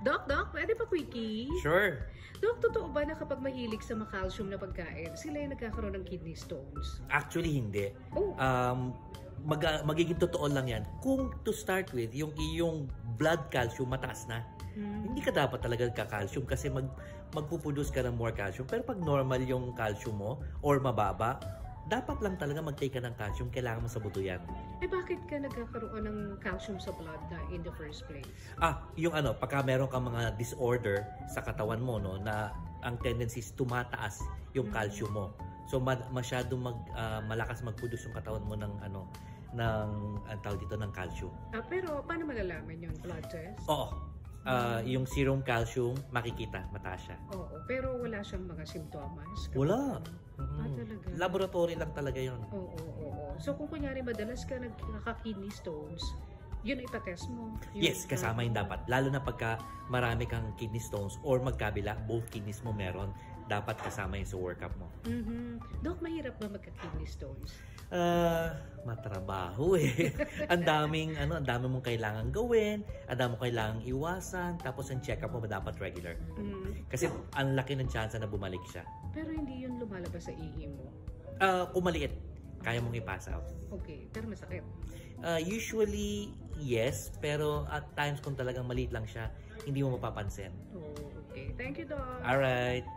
Doc, pwede pa quickie? Sure. Doc, totoo ba na kapag mahilig sa calcium na pagkain, sila yung nagkakaroon ng kidney stones? Actually, hindi. Oh. Magiging totoo lang yan. Kung to start with, yung iyong blood calcium mataas na. Hindi ka dapat talaga ka-calcium kasi magpuproduce ka ng more calcium. Pero pag normal yung calcium mo or mababa, dapat lang talaga mag-take ka ng calcium. Kailangan mo sa buto yan. Eh bakit ka nagkakaroon ng calcium sa blood na in the first place? Yung pagka meron kang mga disorder sa katawan mo, no, na ang tendency is tumataas yung calcium mo. So masyadong malakas mag-produce yung katawan mo ng tawag dito ng calcium. Pero paano malalaman yun? Blood test? Oo. Yung serum calcium, makikita, mataas siya. Oo, pero wala siyang mga simptomas? Wala. Talaga? Laboratory lang talaga yun. Oo. So kung kunyari madalas ka nagkaka-kidney stones, yun ay ipatest mo? Yes, kasama yung dapat. Lalo na pagka marami kang kidney stones or magkabila, both kidneys mo meron, dapat kasama yun sa workup mo. Dok, mahirap ba magka-kidney stones? Matrabaho eh. Ang daming mong kailangan gawin, ang daming mong kailangan iwasan, tapos ang check-up mo dapat regular. Kasi ang laki ng chance na bumalik siya. Pero hindi yun lumalabas sa ihi mo? Kung maliit, kaya mong i-pass out. Okay, pero masakit? Usually, yes. Pero at times kung talagang maliit lang siya, hindi mo mapapansin. Oh, okay. Thank you, Doc. Alright.